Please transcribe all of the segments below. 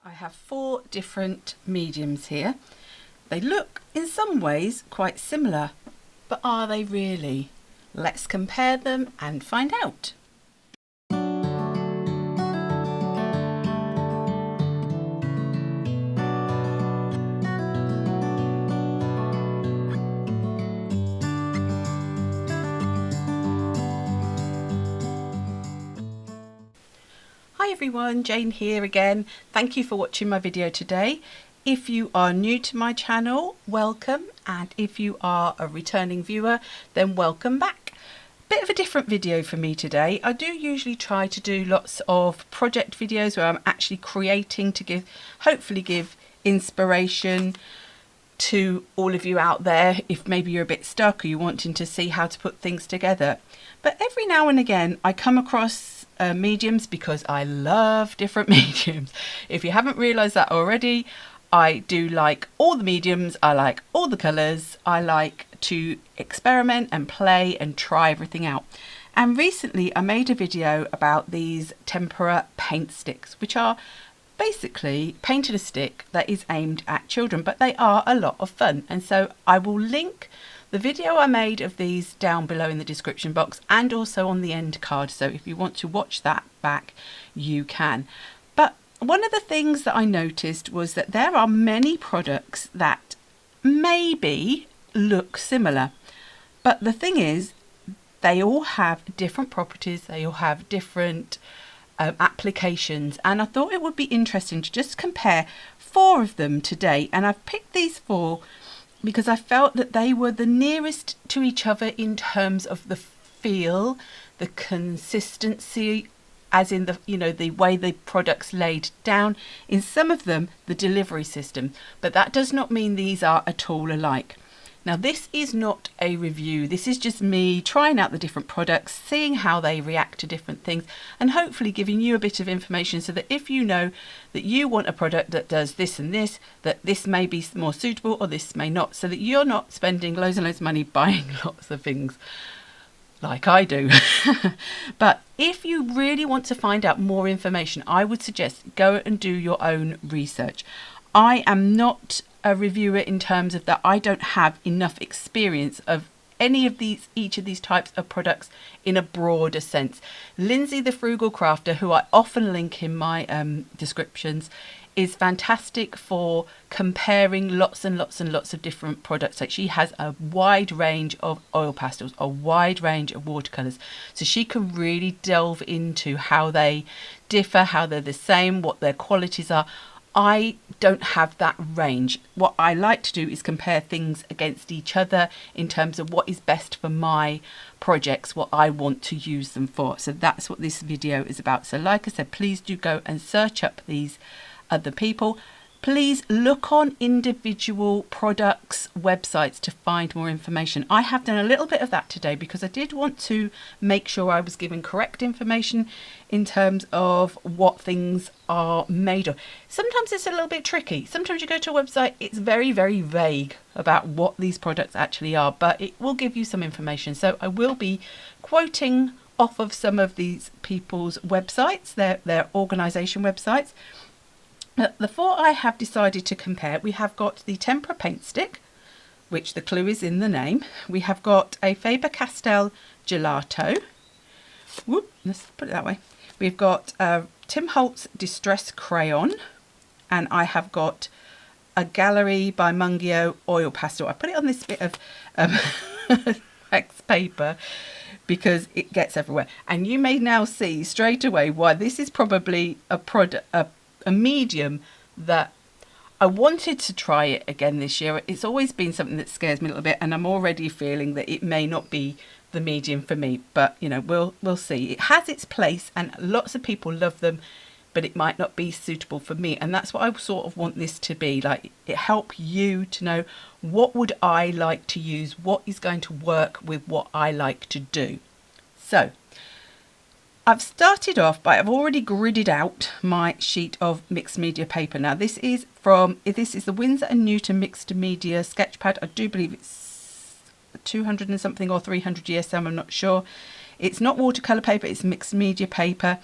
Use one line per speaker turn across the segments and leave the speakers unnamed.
I have 4 different mediums here. They look in some ways quite similar, but are they really? Let's compare them and find out. Hi everyone, Jane here again. Thank you for watching my video today. If you are new to my channel, welcome, and if you are a returning viewer, then welcome back. Bit of a different video for me today. I do usually try to do lots of project videos where I'm actually creating to hopefully give inspiration to all of you out there if maybe you're a bit stuck or you're wanting to see how to put things together. But every now and again I come across mediums because I love different mediums. If you haven't realised that already, I do like all the mediums, I like all the colours, I like to experiment and play and try everything out. And recently I made a video about these tempera paint sticks, which are basically painted a stick that is aimed at children, but they are a lot of fun. And so I will link the video I made of these down below in the description box and also on the end card, so if you want to watch that back you can. But one of the things that I noticed was that there are many products that maybe look similar, but the thing is they all have different properties, they all have different applications, and I thought it would be interesting to just compare 4 of them today. And I've picked these 4 because I felt that they were the nearest to each other in terms of the feel, the consistency, as in the way the product's laid down. In some of them, the delivery system, but that does not mean these are at all alike. Now this is not a review, this is just me trying out the different products, seeing how they react to different things, and hopefully giving you a bit of information so that if you know that you want a product that does this and this, that this may be more suitable or this may not, so that you're not spending loads and loads of money buying lots of things like I do. But if you really want to find out more information, I would suggest go and do your own research. I am not a reviewer in terms of that. I don't have enough experience of each of these types of products in a broader sense. Lindsay the Frugal Crafter, who I often link in my descriptions, is fantastic for comparing lots and lots and lots of different products. Like, she has a wide range of oil pastels, a wide range of watercolors, so she can really delve into how they differ, how they're the same, what their qualities are. I don't have that range. What I like to do is compare things against each other in terms of what is best for my projects, what I want to use them for. So that's what this video is about. So like I said, please do go and search up these other people. Please look on individual products' websites to find more information. I have done a little bit of that today because I did want to make sure I was giving correct information in terms of what things are made of. Sometimes it's a little bit tricky. Sometimes you go to a website, it's very, very vague about what these products actually are, but it will give you some information. So I will be quoting off of some of these people's websites, their organisation websites. The 4 I have decided to compare, we have got the tempera paint stick, which the clue is in the name. We have got a Faber-Castell Gelato. Whoop, let's put it that way. We've got Tim Holtz Distress Crayon, and I have got a Gallery by Mungyo oil pastel. I put it on this bit of wax paper because it gets everywhere, and you may now see straight away why this is probably a medium that I wanted to try it again this year. It's always been something that scares me a little bit, and I'm already feeling that it may not be the medium for me, but we'll see. It has its place and lots of people love them, but it might not be suitable for me, and that's what I sort of want this to be. Like, it help you to know what would I like to use, what is going to work with what I like to do. So I've started off by, I've already gridded out my sheet of mixed media paper. Now this is the Winsor & Newton mixed media sketchpad. I do believe it's 200 and something or 300 GSM, I'm not sure. It's not watercolour paper, it's mixed media paper.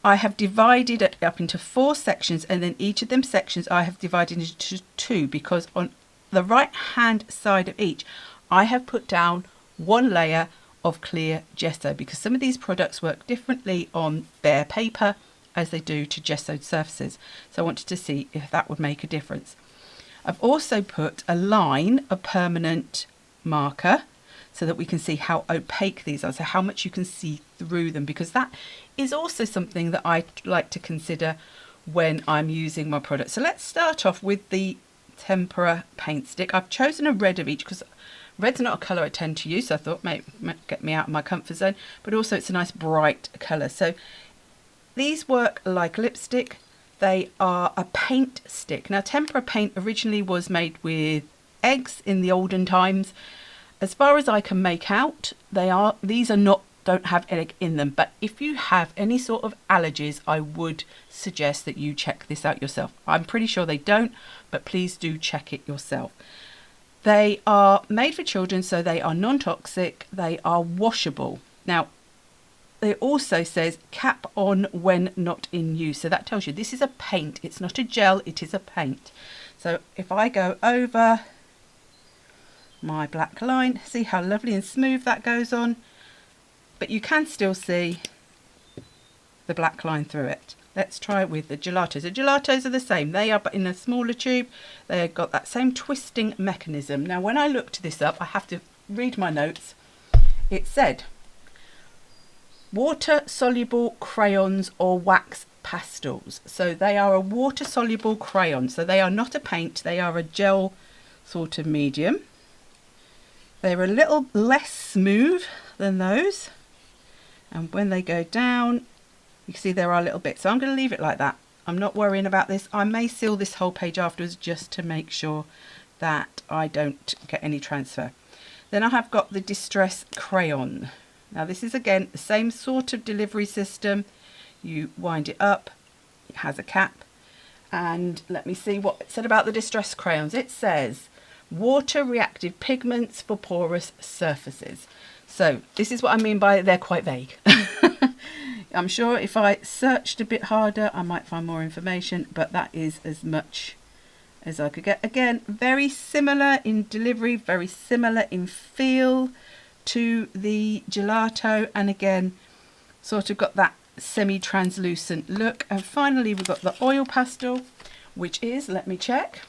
I have divided it up into 4 sections, and then each of them sections I have divided into 2, because on the right hand side of each I have put down 1 layer of clear gesso, because some of these products work differently on bare paper as they do to gessoed surfaces. So I wanted to see if that would make a difference. I've also put a line of permanent marker so that we can see how opaque these are, so how much you can see through them, because that is also something that I like to consider when I'm using my product. So let's start off with the tempera paint stick. I've chosen a red of each because red's not a colour I tend to use, so I thought might get me out of my comfort zone, but also it's a nice bright colour. So these work like lipstick. They are a paint stick. Now, tempera paint originally was made with eggs in the olden times. As far as I can make out, these don't have egg in them, but if you have any sort of allergies, I would suggest that you check this out yourself. I'm pretty sure they don't, but please do check it yourself. They are made for children, so they are non-toxic. They are washable. Now, it also says cap on when not in use. So that tells you this is a paint. It's not a gel, it is a paint. So if I go over my black line, see how lovely and smooth that goes on. But you can still see the black line through it. Let's try it with the gelatos. The gelatos are the same. They are but in a smaller tube. They've got that same twisting mechanism. Now, when I looked this up, I have to read my notes. It said water-soluble crayons or wax pastels. So they are a water-soluble crayon. So they are not a paint. They are a gel sort of medium. They're a little less smooth than those. And when they go down, you can see there are little bits. So I'm going to leave it like that. I'm not worrying about this. I may seal this whole page afterwards just to make sure that I don't get any transfer. Then I have got the Distress Crayon. Now this is again the same sort of delivery system. You wind it up, it has a cap, and let me see what it said about the Distress Crayons. It says water reactive pigments for porous surfaces. So this is what I mean by they're quite vague. I'm sure if I searched a bit harder I might find more information, but that is as much as I could get. Again, very similar in delivery, very similar in feel to the gelato, and again sort of got that semi-translucent look. And finally we've got the oil pastel, which is, let me check,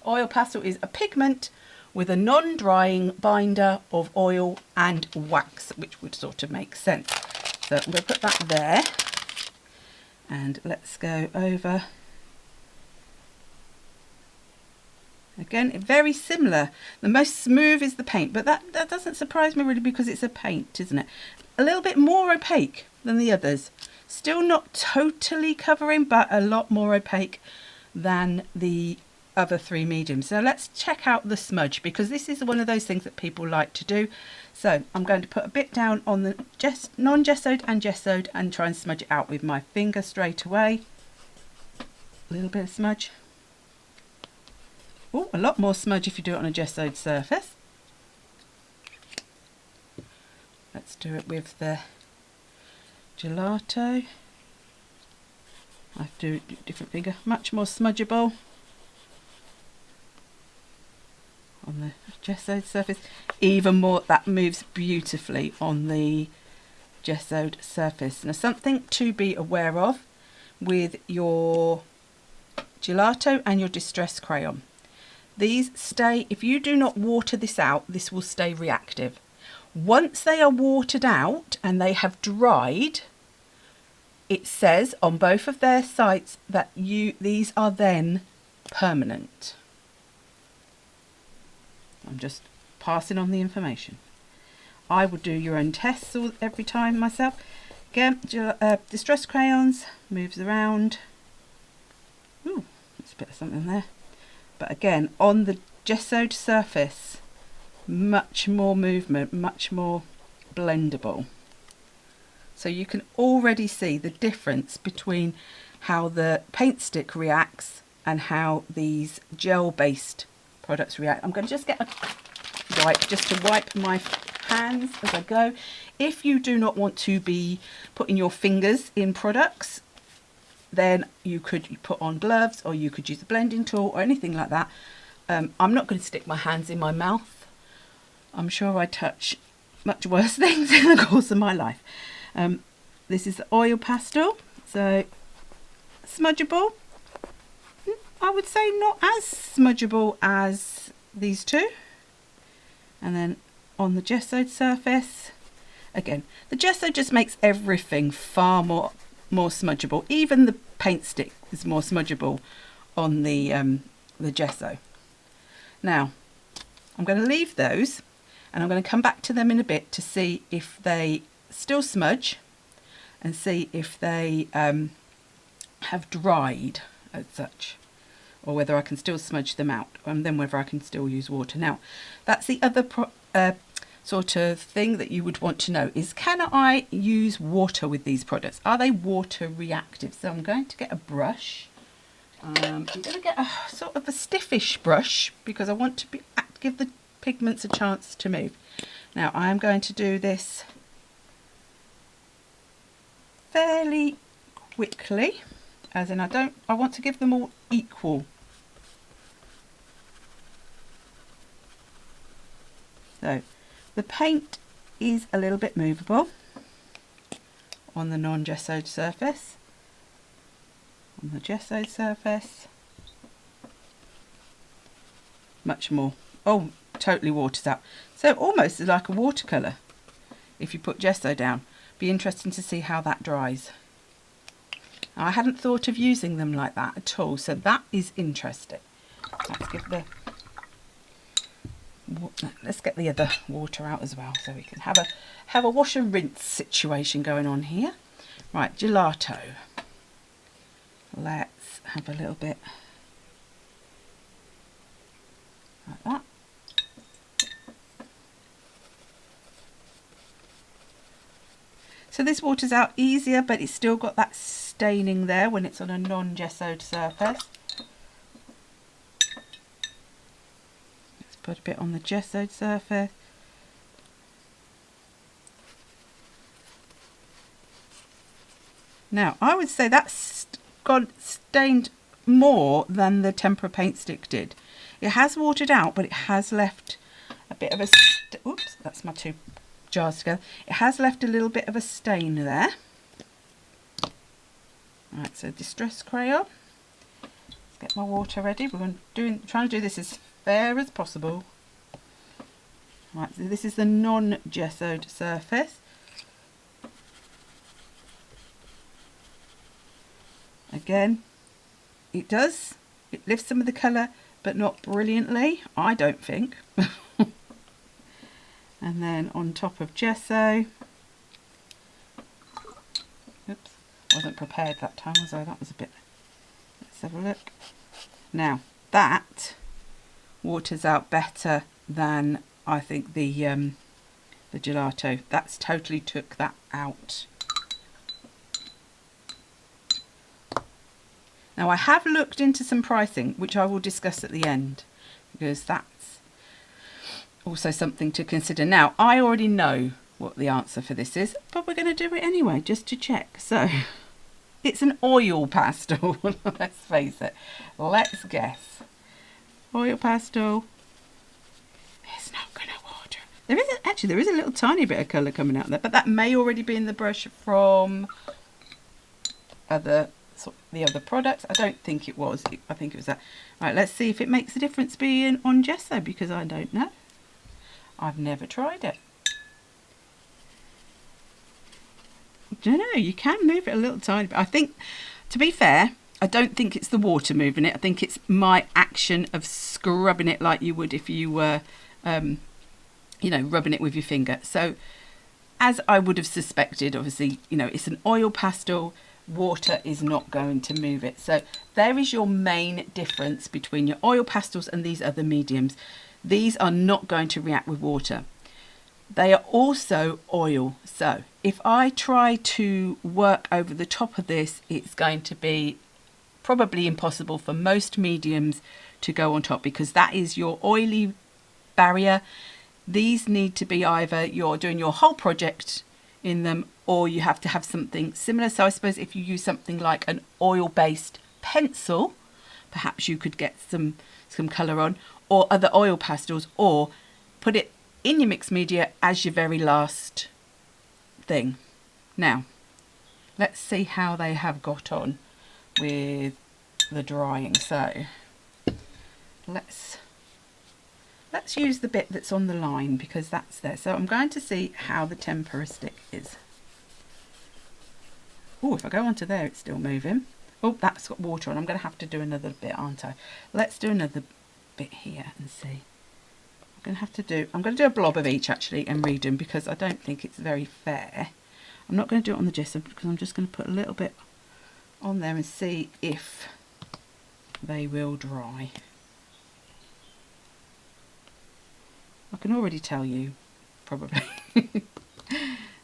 oil pastel is a pigment with a non-drying binder of oil and wax, which would sort of make sense. So I'm going to put that there, and let's go over. Again, very similar. The most smooth is the paint, but that doesn't surprise me really, because it's a paint, isn't it? A little bit more opaque than the others. Still not totally covering, but a lot more opaque than the other 3 mediums. So let's check out the smudge, because this is one of those things that people like to do. So I'm going to put a bit down on the non-gessoed and gessoed and try and smudge it out with my finger straight away. A little bit of smudge. Oh, a lot more smudge if you do it on a gessoed surface. Let's do it with the gelato. I have to do a different finger. Much more smudgeable on the gessoed surface. Even more, that moves beautifully on the gessoed surface. Now, something to be aware of with your gelato and your Distress Crayon. These stay, if you do not water this out, this will stay reactive. Once they are watered out and they have dried, it says on both of their sites that these are then permanent. I'm just passing on the information. I would do your own tests every time myself. Again, Distress Crayons, moves around. Ooh, there's a bit of something there. But again, on the gessoed surface, much more movement, much more blendable. So you can already see the difference between how the paint stick reacts and how these gel-based products react. I'm going to just get a wipe just to wipe my hands as I go. If you do not want to be putting your fingers in products, then you could put on gloves, or you could use a blending tool or anything like that. I'm not going to stick my hands in my mouth. I'm sure I touch much worse things in the course of my life. This is the oil pastel, so smudgeable. I would say not as smudgeable as these two. And then on the gessoed surface, again, the gesso just makes everything far more smudgeable. Even the paint stick is more smudgeable on the gesso. Now, I'm going to leave those, and I'm going to come back to them in a bit to see if they still smudge, and see if they have dried as such, or whether I can still smudge them out, and then whether I can still use water. Now, that's the other sort of thing that you would want to know is, can I use water with these products? Are they water reactive? So I'm going to get a brush. I'm going to get a sort of a stiffish brush because I want to give the pigments a chance to move. Now I am going to do this fairly quickly, as in I want to give them all equal. So the paint is a little bit movable on the non-gessoed surface. On the gessoed surface, much more. Oh, totally waters out. So almost like a watercolour if you put gesso down. Be interesting to see how that dries. Now, I hadn't thought of using them like that at all, so that is interesting. Let's get the other water out as well, so we can have a wash and rinse situation going on here. Right, gelato. Let's have a little bit like that. So this waters out easier, but it's still got that staining there when it's on a non-gessoed surface. Let's put a bit on the gessoed surface. Now, I would say that's got stained more than the tempera paint stick did. It has watered out, but it has left a bit of a oops, that's my two jars together. It has left a little bit of a stain there. Right, so distress crayon. Let's get my water ready. We're trying to do this as fair as possible. Right, so this is the non-gessoed surface. Again, it lifts some of the colour, but not brilliantly, I don't think. And then on top of gesso, oops, wasn't prepared that time, was I? That was a bit, let's have a look. Now, that waters out better than I think the gelato. That's totally took that out. Now I have looked into some pricing, which I will discuss at the end, because that's also something to consider. Now, I already know what the answer for this is, but we're going to do it anyway, just to check. So, it's an oil pastel, let's face it. Let's guess. Oil pastel. It's not going to water. There is a little tiny bit of colour coming out there, but that may already be in the brush from the other products. I don't think it was. I think it was that. Right, let's see if it makes a difference being on gesso, because I don't know. I've never tried it. I don't know, you can move it a little tiny bit. I think, to be fair, I don't think it's the water moving it. I think it's my action of scrubbing it like you would if you were, you know, rubbing it with your finger. So, as I would have suspected, obviously, you know, it's an oil pastel. Water is not going to move it. So there is your main difference between your oil pastels and these other mediums. These are not going to react with water. They are also oil. So if I try to work over the top of this, it's going to be probably impossible for most mediums to go on top, because that is your oily barrier. These need to be either you're doing your whole project in them, or you have to have something similar. So I suppose if you use something like an oil-based pencil, perhaps you could get some colour on, or other oil pastels, or put it in your mixed media as your very last thing. Now, let's see how they have got on with the drying. So let's use the bit that's on the line because that's there. So I'm going to see how the tempera stick is. Oh, if I go onto there, it's still moving. Oh, that's got water on. I'm going to have to do another bit, aren't I? Let's do another bit here and see. I'm going to do a blob of each actually and read them because I don't think it's very fair. I'm not going to do it on the gesso because I'm just going to put a little bit on there and see if they will dry. I can already tell you, probably.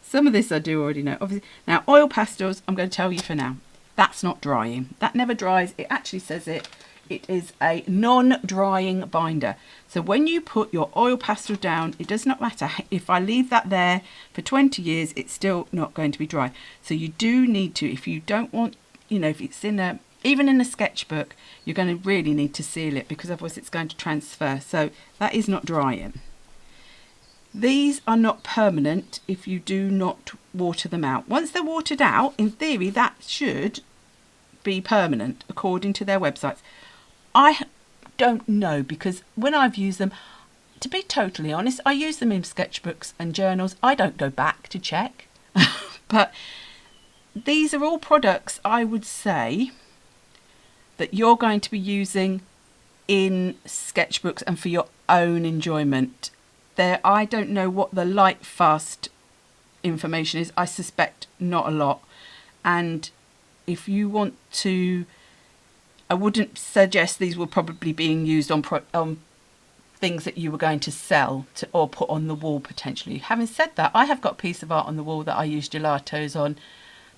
Some of this I do already know. Obviously, now oil pastels, I'm going to tell you for now, that's not drying. That never dries. It actually says it is a non-drying binder. So when you put your oil pastel down, it does not matter if I leave that there for 20 years, it's still not going to be dry. So you do need to, if you don't want, you know, if it's in a, even in a sketchbook, you're going to really need to seal it because otherwise it's going to transfer. So that is not drying. These are not permanent if you do not water them out. Once they're watered out, in theory, that should be permanent according to their websites. I don't know because when I've used them, to be totally honest, I use them in sketchbooks and journals. I don't go back to check. But these are all products I would say that you're going to be using in sketchbooks and for your own enjoyment. I don't know what the light fast information is. I suspect not a lot. And if you want to, I wouldn't suggest these were probably being used on things that you were going to sell or put on the wall potentially. Having said that, I have got a piece of art on the wall that I use gelatos on,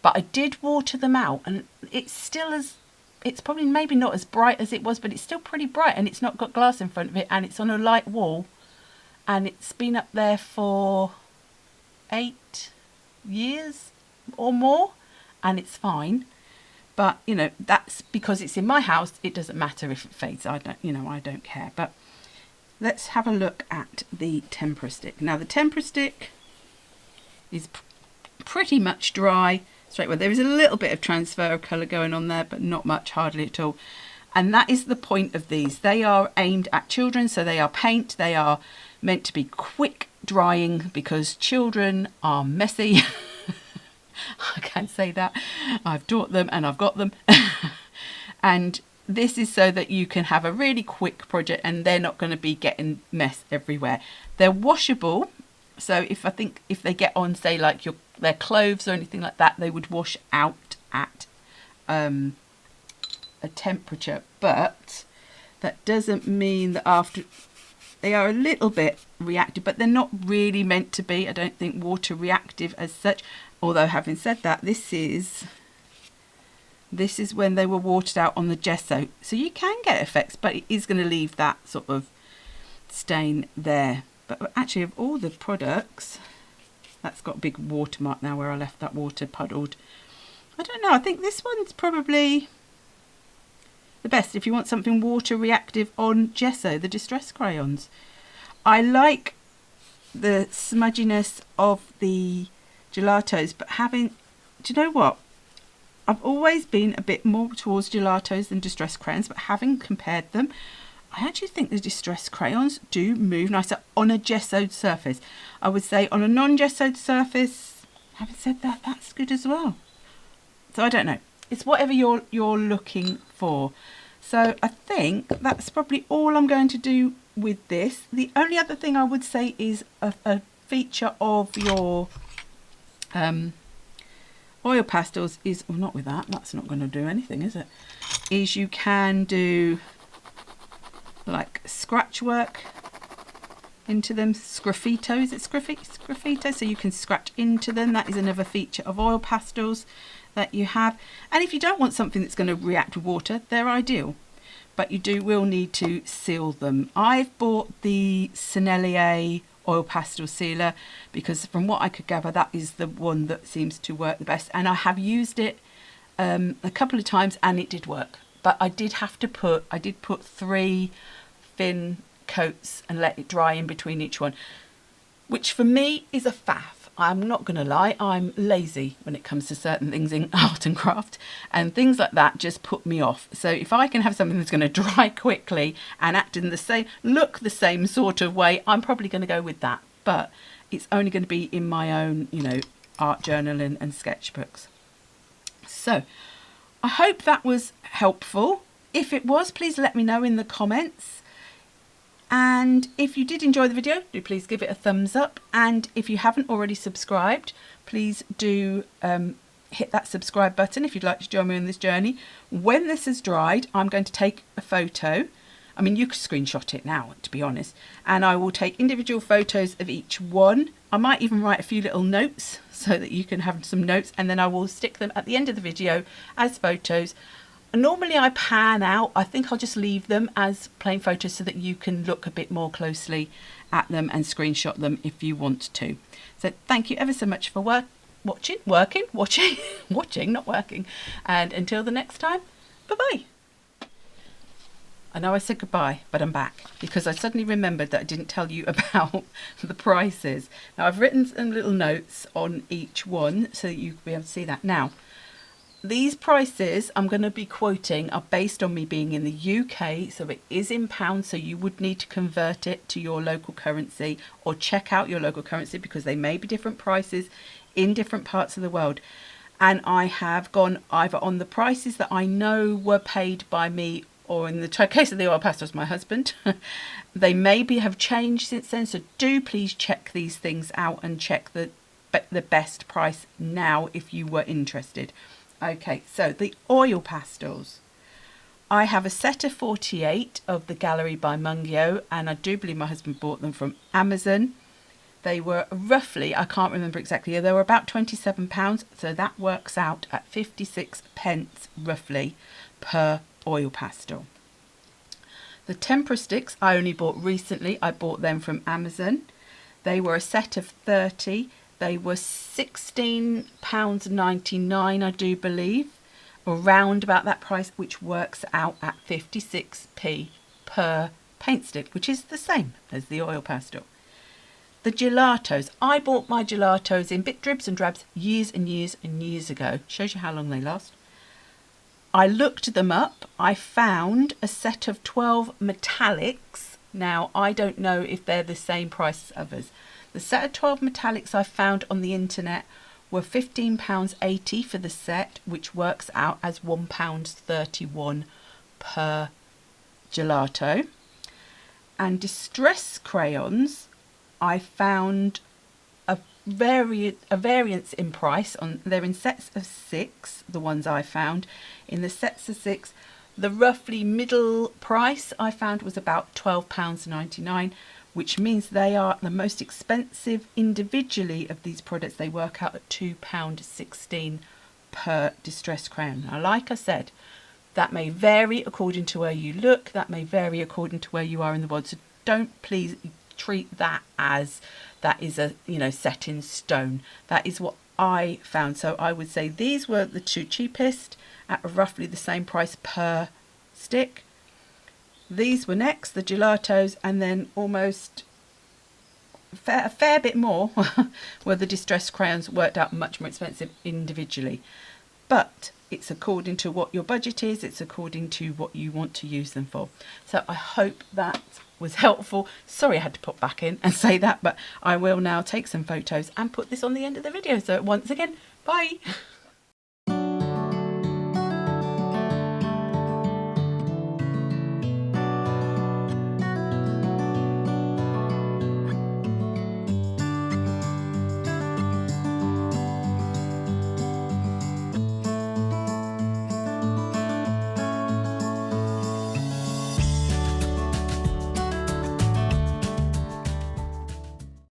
but I did water them out and it's still it's probably maybe not as bright as it was, but it's still pretty bright and it's not got glass in front of it and it's on a light wall. And it's been up there for 8 years or more and it's fine. But, you know, that's because it's in my house. It doesn't matter if it fades. I don't care. But let's have a look at the tempera stick. Now, the tempera stick is pretty much dry straight away. There is a little bit of transfer of colour going on there, but not much, hardly at all. And that is the point of these. They are aimed at children, so they are paint. They are meant to be quick drying because children are messy. I can't say that. I've taught them and I've got them. And this is so that you can have a really quick project and they're not going to be getting mess everywhere. They're washable. So if they get on, say, like their clothes or anything like that, they would wash out at a temperature. But that doesn't mean that after... They are a little bit reactive, but they're not really meant to be. I don't think water reactive as such. Although having said that, this is when they were watered out on the gesso. So you can get effects, but it is going to leave that sort of stain there. But actually of all the products, that's got a big watermark now where I left that water puddled. I don't know, I think this one's probably the best if you want something water reactive on gesso, the distress crayons. I like the smudginess of the gelatos, but do you know what? I've always been a bit more towards gelatos than distress crayons, but having compared them, I actually think the distress crayons do move nicer on a gessoed surface. I would say on a non-gessoed surface, having said that, that's good as well. So I don't know. It's whatever you're looking for. So I think that's probably all I'm going to do with this. The only other thing I would say is a feature of your oil pastels is, well, not with that's not going to do anything, is it? Is you can do like scratch work into them, sgraffito, is it sgraffito? So you can scratch into them. That is another feature of oil pastels that you have. And if you don't want something that's going to react with water, they're ideal, but you will need to seal them. I've bought the Sennelier oil pastel sealer, because from what I could gather, that is the one that seems to work the best. And I have used it a couple of times and it did work, but I did put 3 thin coats and let it dry in between each one, which for me is a faff. I'm not going to lie, I'm lazy when it comes to certain things in art and craft, and things like that just put me off. So if I can have something that's going to dry quickly and act in the same, look the same sort of way, I'm probably going to go with that. But it's only going to be in my own, you know, art journaling and sketchbooks. So I hope that was helpful. If it was, please let me know in the comments. And if you did enjoy the video, do please give it a thumbs up. And if you haven't already subscribed, please do hit that subscribe button if you'd like to join me on this journey. When this has dried, I'm going to take a photo. I mean, you could screenshot it now, to be honest. And I will take individual photos of each one. I might even write a few little notes so that you can have some notes. And then I will stick them at the end of the video as photos. Normally I pan out. I think I'll just leave them as plain photos so that you can look a bit more closely at them and screenshot them if you want to. So thank you ever so much for watching, not working. And until the next time, bye-bye. I know I said goodbye, but I'm back because I suddenly remembered that I didn't tell you about the prices. Now I've written some little notes on each one so that you can be able to see that. Now, these prices I'm going to be quoting are based on me being in the UK, so it is in pounds, so you would need to convert it to your local currency or check out your local currency because they may be different prices in different parts of the world. And I have gone either on the prices that I know were paid by me, or in the case of the oil pastels, my husband. They maybe have changed since then, so do please check these things out and check the best price now if you were interested. Okay, so the oil pastels. I have a set of 48 of the Gallery by Mungyo, and I do believe my husband bought them from Amazon. They were roughly, I can't remember exactly, they were about £27, so that works out at 56 pence roughly per oil pastel. The tempera sticks I only bought recently. I bought them from Amazon. They were a set of 30. They were £16.99, I do believe, around about that price, which works out at 56p per paint stick, which is the same as the oil pastel. The gelatos, I bought my gelatos in bit dribs and drabs years and years and years ago. Shows you how long they last. I looked them up. I found a set of 12 metallics. Now, I don't know if they're the same price as others. The set of 12 metallics I found on the internet were £15.80 for the set, which works out as £1.31 per gelato. And distress crayons, I found a variance in price. They're in sets of 6, the ones I found. In the sets of 6, the roughly middle price I found was about £12.99, which means they are the most expensive individually of these products. They work out at £2.16 per distress crayon. Now, like I said, that may vary according to where you look, that may vary according to where you are in the world, so don't please treat that as that is a, you know, set in stone. That is what I found. So I would say these were the 2 cheapest at roughly the same price per stick. These were next, the gelatos, and then almost a fair bit more were the distress crayons, worked out much more expensive individually. But it's according to what your budget is, it's according to what you want to use them for. So I hope that was helpful. Sorry I had to put back in and say that, but I will now take some photos and put this on the end of the video. So once again, bye.